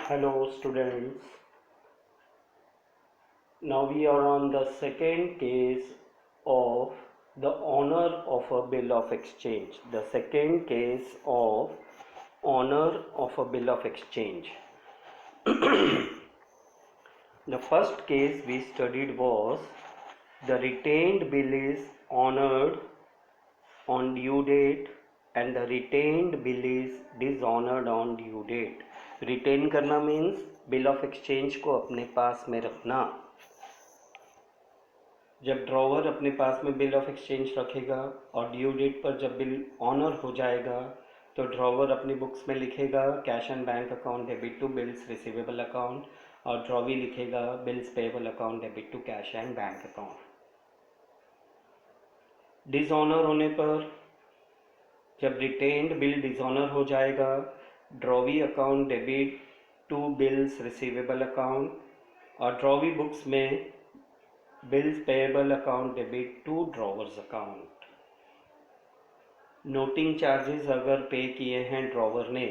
Hello students. Now we are on the second case of the honor of a bill of exchange. The second case of honor of a bill of exchange. The first case we studied was the retained bill is honored on due date and the retained bill is dishonored on due date. Retain करना means bill of exchange को अपने पास में रखना. जब drawer अपने पास में bill of exchange रखेगा और ड्यू डेट पर जब बिल ऑनर हो जाएगा तो ड्रॉवर अपनी बुक्स में लिखेगा cash and bank account debit to bills receivable account और ड्रॉवी लिखेगा bills payable account debit to cash and bank account. Dishonour होने पर जब रिटेन्ड बिल डिसऑनर हो जाएगा drawee account debit to bills receivable account और ड्रॉवी बुक्स में bills payable account debit to drawers account. Noting charges अगर pay किए हैं ड्रॉवर ने,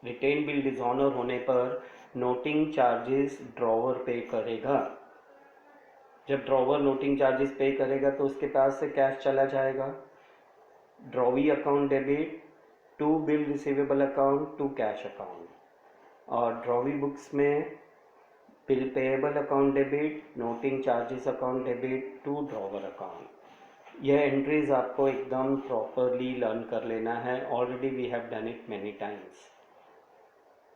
रिटेन बिल डिसऑनर होने पर नोटिंग चार्जेस ड्रॉवर पे करेगा. जब ड्रॉवर नोटिंग चार्जेस पे करेगा तो उसके पास से कैश चला जाएगा. Drawee account debit to bill receivable account to cash account और ड्रॉवी बुक्स में bill payable account debit noting charges account debit to drawer account. यह एंट्रीज आपको एकदम प्रॉपरली लर्न कर लेना है. Already we have done it many times.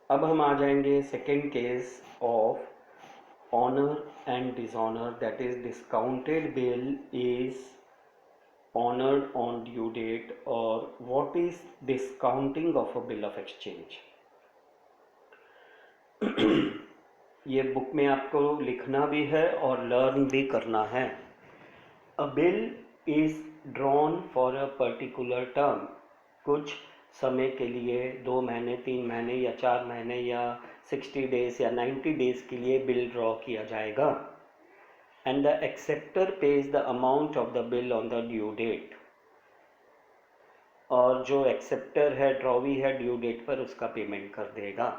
अब हम आ जाएंगे second case of honour and dishonour, that is discounted bill is honored on due date or what is discounting of a bill of exchange. ये book में आपको लिखना भी है और लर्न भी करना है. A bill is drawn for a particular term. कुछ समय के लिए 2 महीने 3 महीने या 4 महीने या 60 डेज या 90 डेज के लिए बिल ड्रॉ किया जाएगा. And the acceptor pays the amount of the bill on the due date. और जो एक्सेप्टर है ड्रॉवी है ड्यू डेट पर उसका पेमेंट कर देगा.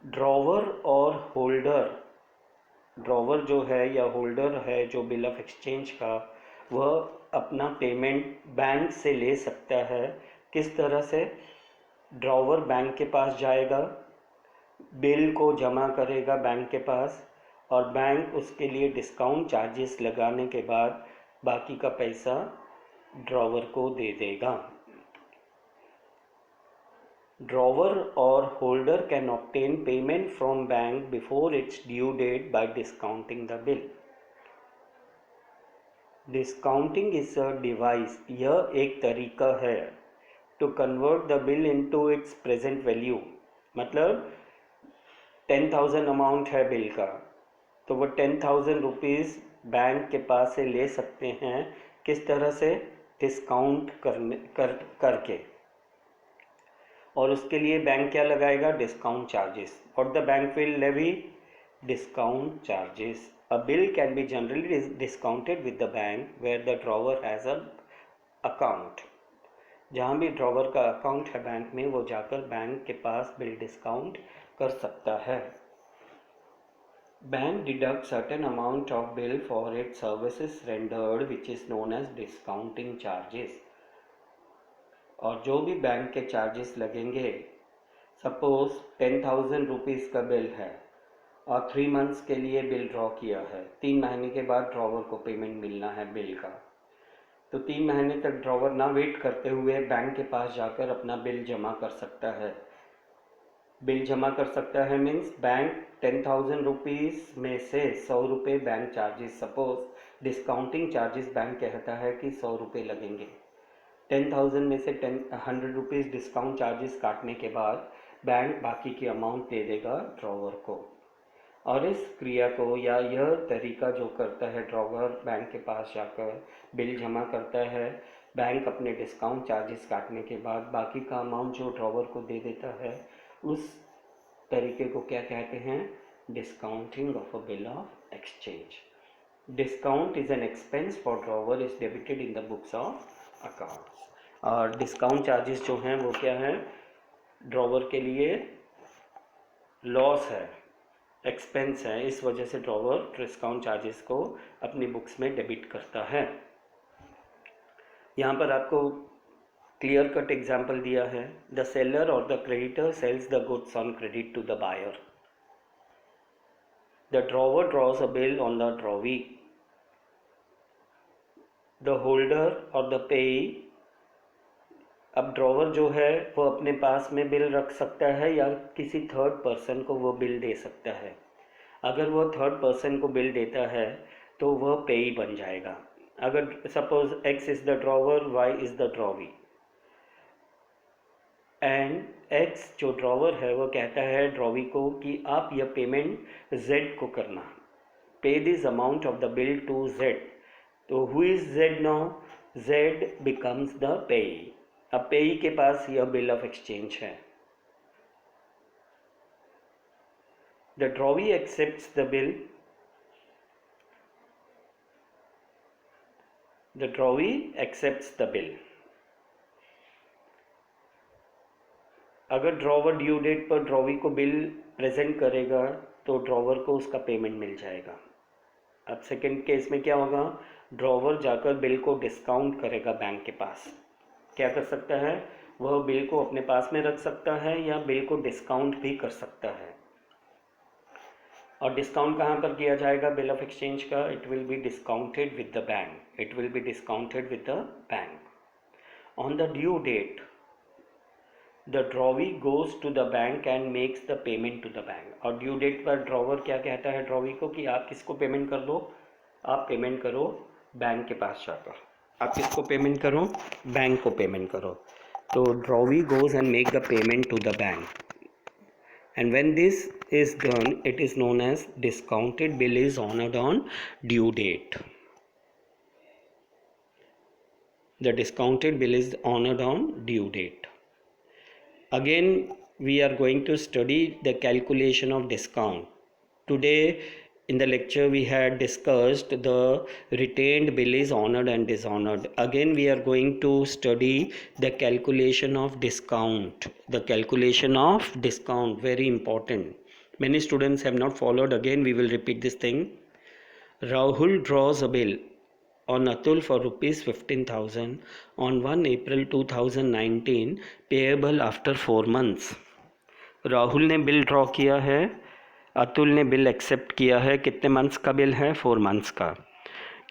ड्रॉवर और होल्डर, ड्रॉवर जो है या होल्डर है जो बिल ऑफ एक्सचेंज का, वह अपना पेमेंट बैंक से ले सकता है. किस तरह से? ड्रॉवर बैंक के पास जाएगा, बिल को जमा करेगा बैंक के पास और बैंक उसके लिए डिस्काउंट चार्जेस लगाने के बाद बाकी का पैसा ड्रॉवर को दे देगा. Drawer or holder can obtain payment from bank before its due date by discounting the bill. Discounting is a device, यह एक तरीका है to convert the bill into its present value. मतलब 10,000 अमाउंट है बिल का तो वो 10,000 रुपीज़ बैंक के पास से ले सकते हैं. किस तरह से? डिस्काउंट करके. और उसके लिए बैंक क्या लगाएगा? Discount charges. और the bank will levy discount charges. A bill can be generally discounted with the bank where the drawer has a account. जहाँ भी ड्रॉवर का अकाउंट है बैंक में वो जाकर बैंक के पास बिल डिस्काउंट कर सकता है. Bank deducts certain amount of bill for its services rendered which is known as discounting charges. और जो भी बैंक के चार्जेस लगेंगे, सपोज 10,000 रुपीज़ का बिल है और 3 मंथ्स के लिए बिल ड्रॉ किया है. 3 महीने के बाद ड्रॉवर को पेमेंट मिलना है बिल का, तो 3 महीने तक ड्रॉवर ना वेट करते हुए बैंक के पास जाकर अपना बिल जमा कर सकता है. बिल जमा कर सकता है मीन्स बैंक 10,000 रुपीज़ में से 100 रुपये bank charges, suppose discounting charges bank कहता है कि 100 रुपये लगेंगे. 10,000 में से 100 रुपीज़ डिस्काउंट चार्जेस काटने के बाद बैंक बाकी की अमाउंट दे देगा ड्रॉवर को. और इस क्रिया को या यह तरीका जो करता है ड्रॉवर बैंक के पास जाकर बिल जमा करता है, बैंक अपने डिस्काउंट चार्जेस काटने के बाद बाकी का अमाउंट जो ड्रॉवर को दे देता है, उस तरीके को क्या कहते हैं? Discounting of a bill of exchange. Discount is an expense for drawer is debited in the books of accounts. और डिस्काउंट चार्जेस जो हैं वो क्या हैं? ड्रॉवर के लिए लॉस है, एक्सपेंस है, इस वजह से ड्रॉवर डिस्काउंट चार्जेस को अपनी बुक्स में डेबिट करता है। यहाँ पर आपको क्लियर कट एग्जाम्पल दिया है। The seller or the creditor sells the goods on credit to the buyer. The drawer draws a bill on the drawee. The holder or the payee, अब drawer जो है वो अपने पास में बिल रख सकता है या किसी थर्ड पर्सन को वो बिल दे सकता है। अगर वो थर्ड पर्सन को बिल देता है तो वह पेई बन जाएगा। अगर suppose X is the drawer, Y is the drawee, and X जो ड्रॉवर है वो कहता है ड्रॉवी को कि आप यह पेमेंट जेड को करना, pay this amount of the bill to Z. तो who is Z now? Z becomes the payee. अब पेई के पास यह बिल ऑफ एक्सचेंज है। The drawee accepts the bill. The drawee accepts the bill. अगर drawer due date पर drawee को bill present करेगा तो ड्रॉवर को उसका पेमेंट मिल जाएगा। अब सेकंड केस में क्या होगा? ड्रॉवर जाकर बिल को डिस्काउंट करेगा बैंक के पास। क्या कर सकता है? वह बिल को अपने पास में रख सकता है या बिल को डिस्काउंट भी कर सकता है। और डिस्काउंट कहाँ पर किया जाएगा बिल ऑफ एक्सचेंज का? It will be discounted with the bank. It will be discounted with the bank. On the due date the drawee goes to the bank and makes the payment to the bank. और due date पर drawer क्या कहता है drawee को कि आप किसको payment कर दो? आप पेमेंट करो बैंक के पास जाकर। आप किसको पेमेंट करो? बैंक को पेमेंट करो। तो drawee goes and make the payment to the bank, and when this is done it is known as discounted bill is honored on due date. The discounted bill is honored on due date. Again we are going to study the calculation of discount. Today in the lecture we had discussed the retained bill is honored and dishonored. Again we are going to study the calculation of discount. The calculation of discount, very important. Many students have not followed. Again we will repeat this thing. Rahul draws a bill on Atul for rupees 15,000 on 1 April 2019 payable after 4 months. Rahul ने bill draw किया है, अतुल ने bill accept किया है। कितने months का bill है? 4 months का।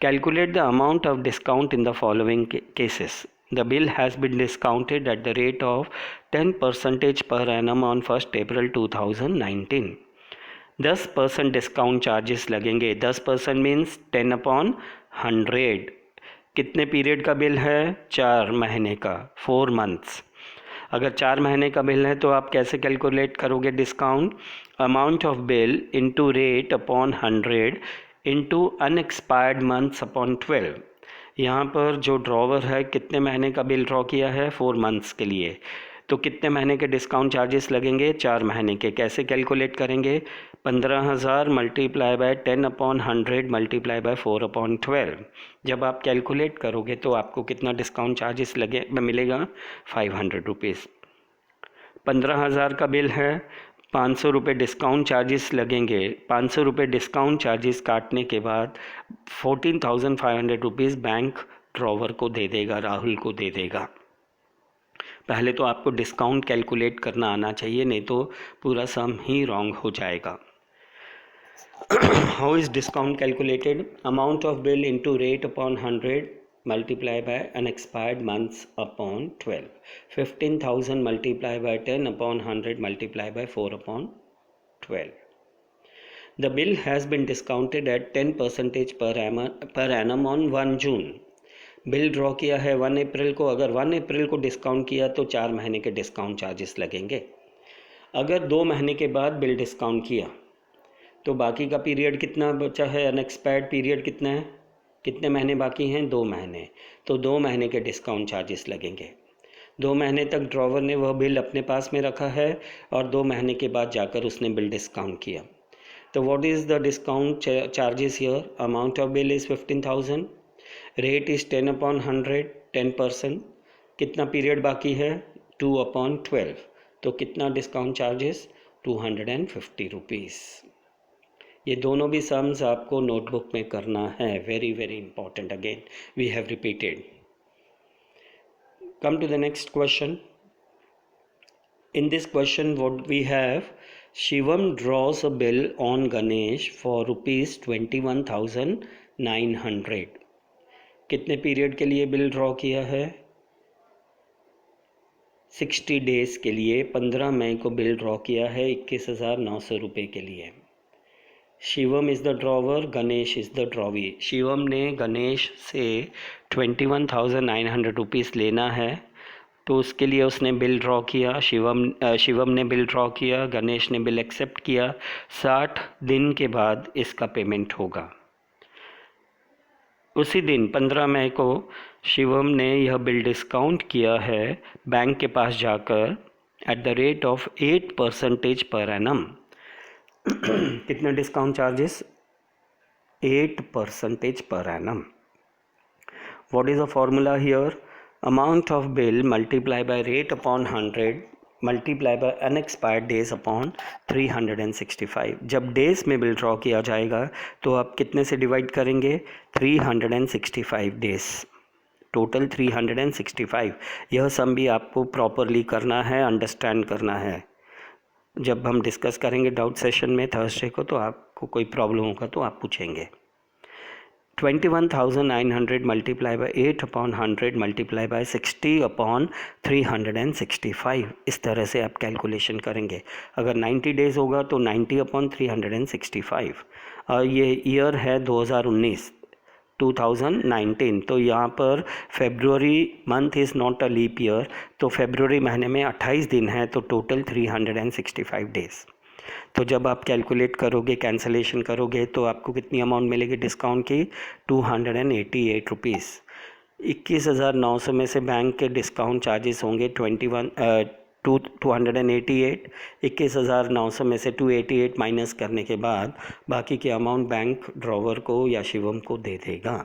Calculate the amount of discount in the following cases. The bill has been discounted at the rate of 10% per annum on 1 April 2019। 10% discount charges लगेंगे। 10% मीन्स 10/100। कितने पीरियड का bill है? 4 महीने का, 4 मंथ्स। अगर 4 महीने का बिल है तो आप कैसे कैलकुलेट करोगे discount? Amount of bill into rate upon 100 into unexpired months upon 12। यहाँ पर जो ड्रॉवर है कितने महीने का बिल ड्रॉ किया है? 4 मंथ्स के लिए। तो कितने महीने के डिस्काउंट चार्जेस लगेंगे? 4 महीने के। कैसे कैलकुलेट करेंगे? 15,000 मल्टीप्लाई बाय 10/100 मल्टीप्लाई बाय 4/12। जब आप कैलकुलेट करोगे तो आपको कितना डिस्काउंट चार्जेस मिलेगा? 500 रुपीज़। 15,000 का बिल है, 500 रुपये डिस्काउंट चार्जेस लगेंगे। 500 रुपये डिस्काउंट चार्जेस काटने के बाद 14,500 रुपीज़ बैंक ड्रॉवर को दे देगा, राहुल को दे देगा। पहले तो आपको डिस्काउंट कैलकुलेट करना आना चाहिए, नहीं तो पूरा सम ही रॉन्ग हो जाएगा। How is discount calculated? Amount of bill into rate upon 100 multiply by unexpired months upon 12. 15,000 multiply by 10 upon 100 multiply by 4/12. The bill has been discounted at 10% per annum on 1 June. Bill draw किया है 1 अप्रैल को। अगर 1 अप्रैल को discount किया तो 4 महीने के discount charges लगेंगे। अगर 2 महीने के बाद बिल डिस्काउंट किया तो बाकी का पीरियड कितना बचा है? अनएक्सपायर्ड पीरियड कितना है? कितने महीने बाकी हैं? 2 महीने। तो 2 महीने के डिस्काउंट चार्जेस लगेंगे। 2 महीने तक ड्रॉवर ने वह बिल अपने पास में रखा है और 2 महीने के बाद जाकर उसने बिल डिस्काउंट किया। तो what is the discount charges here? Amount of bill is 15,000, rate is 10/100, 10%। कितना पीरियड बाकी है? 2/12। तो कितना डिस्काउंट चार्जेस? 250 रुपीज़। ये दोनों भी सम्स आपको नोटबुक में करना है, very very important. Again we have repeated. Come to the next question. In this question what we have, Shivam draws a bill on Ganesh for rupees 21,900। कितने period के लिए बिल ड्रॉ किया है? 60 days के लिए। 15 मई को बिल ड्रॉ किया है 21,900 रुपये के लिए। Shivam is the drawer, Ganesh is the drawee. Shivam ने गणेश से 21,900 रुपीज़ लेना है, तो उसके लिए उसने बिल ड्रॉ किया। शिवम ने बिल ड्रॉ किया, गणेश ने बिल एक्सेप्ट किया। 60 दिन के बाद इसका पेमेंट होगा। उसी दिन 15 मई को शिवम ने यह बिल डिस्काउंट किया है बैंक के पास जाकर eight the rate of 8% per annum. कितने discount charges? 8% per annum. What is the formula here? Amount of bill multiplied by rate upon 100 multiplied by unexpired days upon 365। जब डेज में bill draw किया जाएगा तो आप कितने से डिवाइड करेंगे? 365 डेज, टोटल 365। यह सम भी आपको प्रॉपरली करना है, अंडरस्टैंड करना है। जब हम डिस्कस करेंगे डाउट सेशन में थर्सडे को, तो आपको कोई प्रॉब्लम होगा तो आप पूछेंगे। 21,900 multiply by 8 upon 100 multiply by 60 upon 365। इस तरह से आप कैलकुलेशन करेंगे। अगर 90 डेज़ होगा तो 90 अपॉन 365। और ये ईयर है 2019, तो यहाँ पर February month is not a leap year, तो फेब्रुअरी महीने में 28 दिन है, तो टोटल 365 डेज़। तो जब आप कैलकुलेट करोगे, कैंसलेशन करोगे, तो आपको कितनी अमाउंट मिलेगी डिस्काउंट की? 288 रुपीज़। 21,900 में से बैंक के डिस्काउंट चार्जेस होंगे 288। 21,900 में से 288 माइनस करने के बाद बाकी की अमाउंट बैंक ड्रॉवर को या शिवम को दे देगा।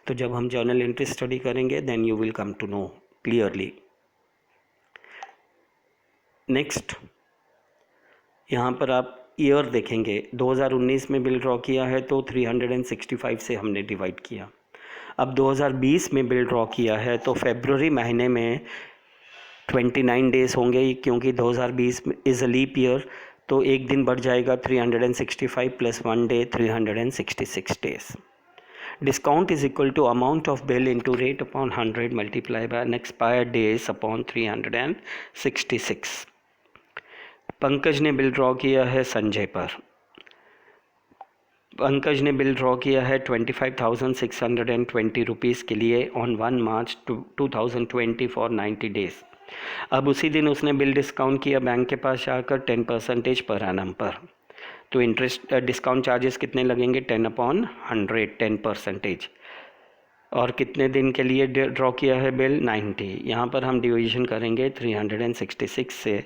तो जब हम जर्नल एंट्री स्टडी करेंगे then you will come to know clearly. Next, यहाँ पर आप ईयर देखेंगे। 2019 में बिल ड्रॉ किया है तो 365 से हमने डिवाइड किया। अब 2020 में बिल ड्रॉ किया है तो फेब्रुअरी महीने में 29 डेज़ होंगे, क्योंकि 2020 इज़ अ लीप ईयर, तो एक दिन बढ़ जाएगा। 365 plus 1 day 366 days. Discount is equal to amount of bill into rate upon 100 multiply by expired days upon 366। Pankaj ने बिल ड्रॉ किया है संजय पर। पंकज ने बिल ड्रॉ किया है 25,620 रुपीज़ के लिए ऑन 1 मार्च 2020 फॉर 90 डेज़। अब उसी दिन उसने बिल डिस्काउंट किया बैंक के पास जाकर 10% पर एनम पर। तो इंटरेस्ट डिस्काउंट चार्जेस कितने लगेंगे? 10 अपॉन 100, 10%। और कितने दिन के लिए ड्रॉ किया है बिल? 90। यहाँ पर हम डिवीज़न करेंगे 366 से,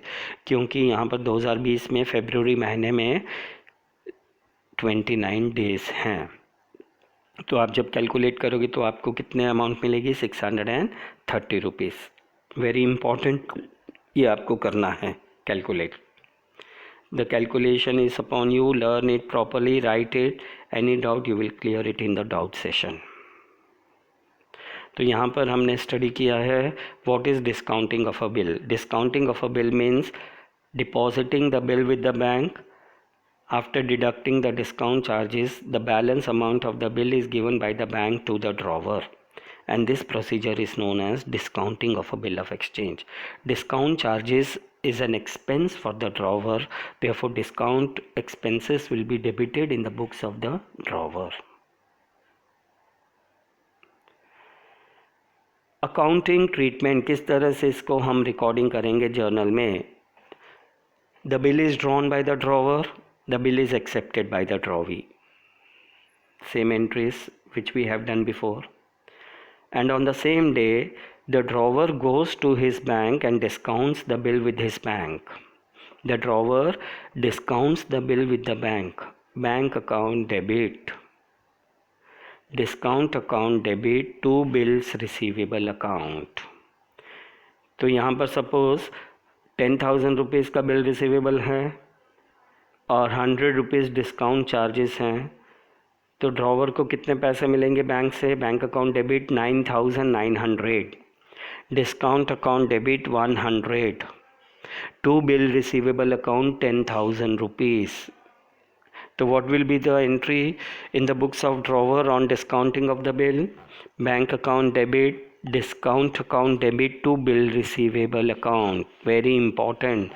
क्योंकि यहाँ पर 2020 में फेब्रुअरी महीने में 29 डेज़ हैं। तो आप जब कैलकुलेट करोगे तो आपको कितने अमाउंट मिलेगी? 630 रुपीज़। वेरी इंपॉर्टेंट, ये आपको करना है calculate. The calculation is upon you. Learn it properly, write it. Any doubt you will clear it in the doubt session. तो यहाँ पर हमने स्टडी किया है what is discounting of a bill. Discounting of a bill means depositing the bill with the bank. After deducting the discount charges, the balance amount of the bill is given by the bank to the drawer, and this procedure is known as discounting of a bill of exchange. Discount charges is an expense for the drawer, therefore discount expenses will be debited in the books of the drawer. Accounting treatment किस तरह से इसको हम recording करेंगे journal में? The bill is drawn by the drawer, the bill is accepted by the drawee. Same entries which we have done before. And on the same day, the drawer goes to his bank and discounts the bill with his bank. The drawer discounts the bill with the bank. Bank account debit. Discount account debit to bills receivable account. तो यहाँ पर suppose 10,000 rupees का bill receivable है, और 100 rupees discount charges हैं, तो drawer को कितने पैसे मिलेंगे बैंक से? Bank account debit 9,900, discount account debit 100, to bill receivable account 10,000 rupees. So what will be the entry in the books of drawer on discounting of the bill? Bank account debit, discount account debit to bill receivable account. Very important.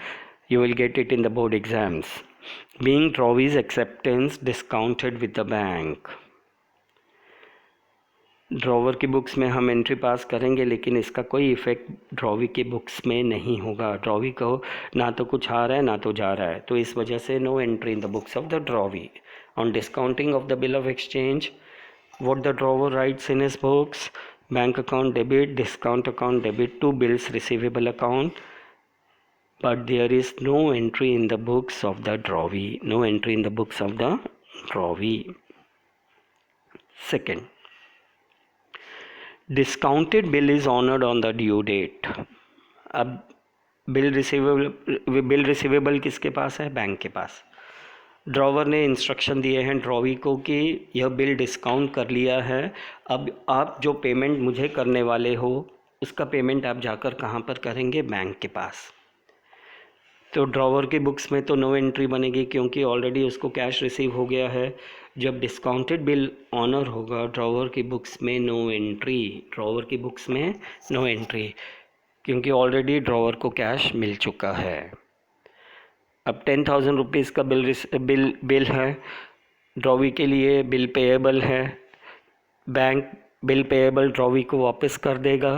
You will get it in the board exams. Being drawee's acceptance discounted with the bank. Drawer की books में हम entry पास करेंगे, लेकिन इसका कोई effect drawee की books में नहीं होगा. ड्रॉवी को ना तो कुछ आ रहा है ना तो जा रहा है, तो इस वजह से no entry in the books of the drawee. On discounting of the bill of exchange, what the drawer writes in his books: bank account debit, discount account debit to bills receivable account, but there is no entry in the books of the drawee. No entry in the books of the drawee. Second, discounted bill is honoured on the due date. अब bill receivable किसके पास है? Bank के पास. Drawer ने instruction दिए हैं drawee को कि यह बिल डिस्काउंट कर लिया है, अब आप जो पेमेंट मुझे करने वाले हो उसका पेमेंट आप जाकर कहाँ पर करेंगे? बैंक के पास. तो ड्रॉवर की बुक्स में तो नो एंट्री बनेगी, क्योंकि ऑलरेडी उसको कैश रिसीव हो गया है. जब डिस्काउंटेड बिल ऑनर होगा, ड्रॉवर की बुक्स में नो एंट्री. ड्रॉवर की बुक्स में नो एंट्री, क्योंकि ऑलरेडी ड्रॉवर को कैश मिल चुका है. अब 10,000 रुपीज़ का बिल है. ड्रॉवी के लिए बिल पेएबल है. बैंक बिल पेएबल ड्रॉवी को वापस कर देगा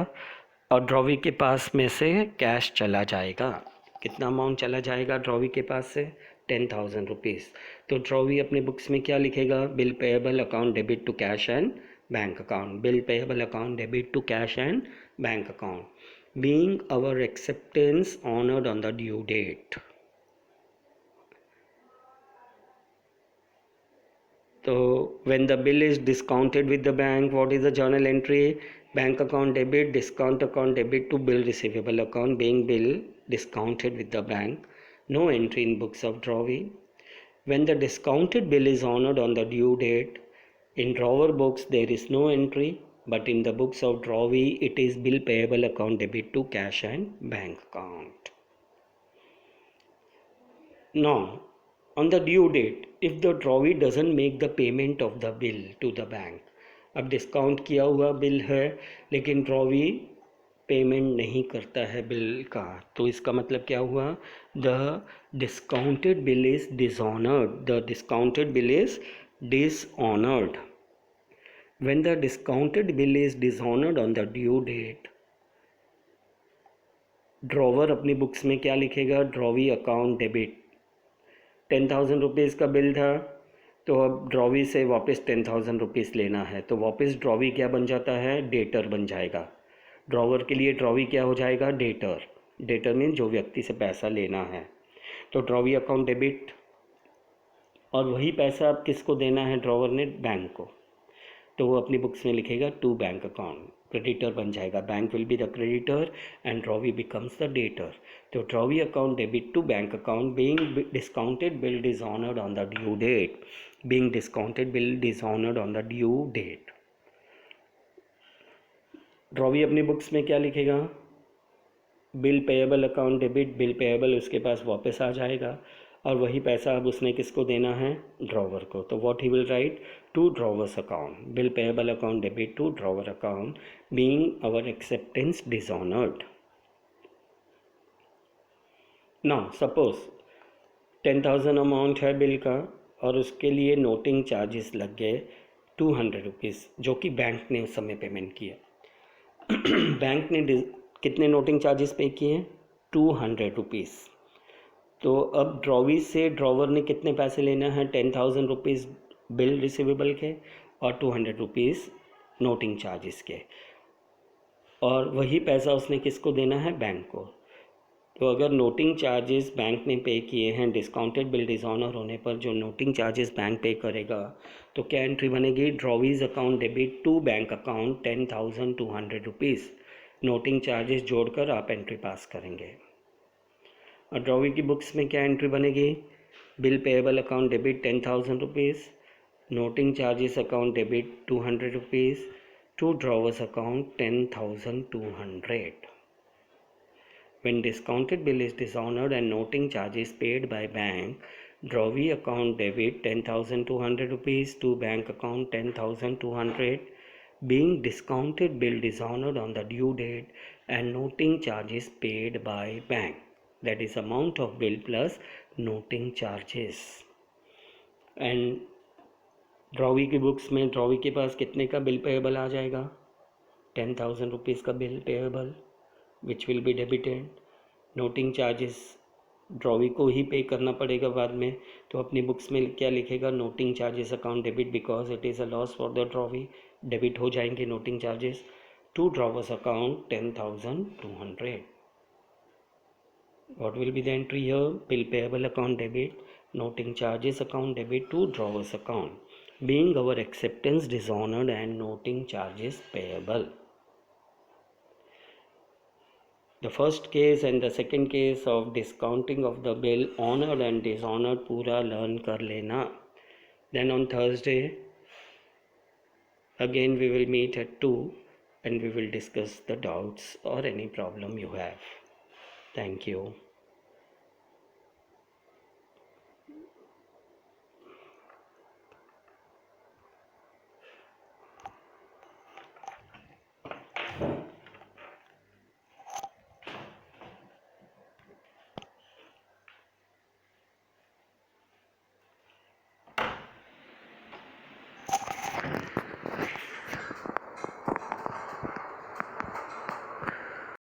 और ड्रॉवी के पास में से कैश चला जाएगा. कितना अमाउंट चला जाएगा ड्रॉवी के पास से? 10,000 रुपीज़. तो ड्रॉवी अपने बुक्स में क्या लिखेगा? Bill payable account debit to cash and bank account. Bill payable account debit to cash and bank account. Being our acceptance honoured on the due date. तो when the bill is discounted with the bank, what is the journal entry? Bank account debit, discount account debit to bill receivable account, being bill discounted with the bank. No entry in books of drawee. When the discounted bill is honored on the due date, in drawer books there is no entry, but in the books of drawee it is bill payable account debit to cash and bank account. Now, on the due date, if the drawee doesn't make the payment of the bill to the bank, अब discount किया हुआ bill है लेकिन drawee payment नहीं करता है bill का, तो इसका मतलब क्या हुआ? The discounted bill is dishonoured. The discounted bill is dishonoured. When the discounted bill is dishonoured on the due date, drawer अपनी बुक्स में क्या लिखेगा? Drawee account debit. 10,000 रुपीज़ का बिल था, तो अब ड्रॉवी से वापस 10,000 रुपीज़ लेना है, तो वापस ड्रॉवी क्या बन जाता है? डेटर बन जाएगा. ड्रॉवर के लिए ड्रॉवी क्या हो जाएगा? डेटर. डेटर मीन जो व्यक्ति से पैसा लेना है. तो ड्रॉवी अकाउंट डेबिट, और वही पैसा अब किसको देना है? ड्रॉवर ने बैंक को. तो वो अपनी बुक्स में लिखेगा टू बैंक अकाउंट. क्रेडिटर बन जाएगा. Bank will be the creditor and drawee becomes the debtor. तो drawee account debit to bank account, being discounted bill dishonoured on the due date. Being discounted bill dishonoured on the due date. Drawee अपनी books में क्या लिखेगा? Bill payable account debit. Bill payable उसके पास वापस आ जाएगा और वही पैसा अब उसने किसको देना है? ड्रॉवर को. तो what he will write? To drawers account. Bill payable account debit to drawer account, being our acceptance dishonoured. Now suppose 10,000 amount है बिल का और उसके लिए नोटिंग चार्जेस लग गए 200 रुपीज़, जो कि बैंक ने उस समय पेमेंट किया. बैंक ने कितने नोटिंग चार्जेस पे किए? 200 रुपीज़. तो अब ड्रॉवी से ड्रॉवर ने कितने पैसे लेना है? 10,000 रुपीज़ बिल रिसीवेबल के और 200 रुपीज़ नोटिंग चार्जेस के, और वही पैसा उसने किसको देना है? बैंक को. तो अगर नोटिंग चार्जेस बैंक ने पे किए हैं, डिस्काउंटेड बिल डिसऑनर होने पर जो नोटिंग चार्जेस बैंक पे करेगा, तो क्या एंट्री बनेगी? Drawees account debit to bank account 10,200 rupees. Noting charges जोड़कर आप एंट्री पास करेंगे. और ड्रॉवी की बुक्स में क्या एंट्री बनेगी? Bill payable account debit 10,000 rupees. Noting charges account debit 200 rupees. To drawers account 10,200. When discounted bill is dishonored and noting charges paid by bank, drawee account debit 10,200 rupees to bank account 10,200. Being discounted bill dishonored on the due date and noting charges paid by bank. That is amount of bill plus noting charges. And drawee की books में drawee के पास कितने का bill payable आ जाएगा? 10,000 rupees का bill payable which will be debited. Noting charges drawee को ही पे करना पड़ेगा बाद में, तो अपनी बुक्स में क्या लिखेगा? Noting charges account debit because it is a loss for the drawee. Debit हो जाएंगे noting charges. To drawers account 10,200. What will be the entry here? Bill payable account debit, noting charges account debit to drawers account. Being our acceptance dishonored and noting charges payable. The first case and the second case of discounting of the bill honored and dishonored पूरा learn कर लेना. Then on Thursday again we will meet at 2 and we will discuss the doubts or any problem you have. Thank you.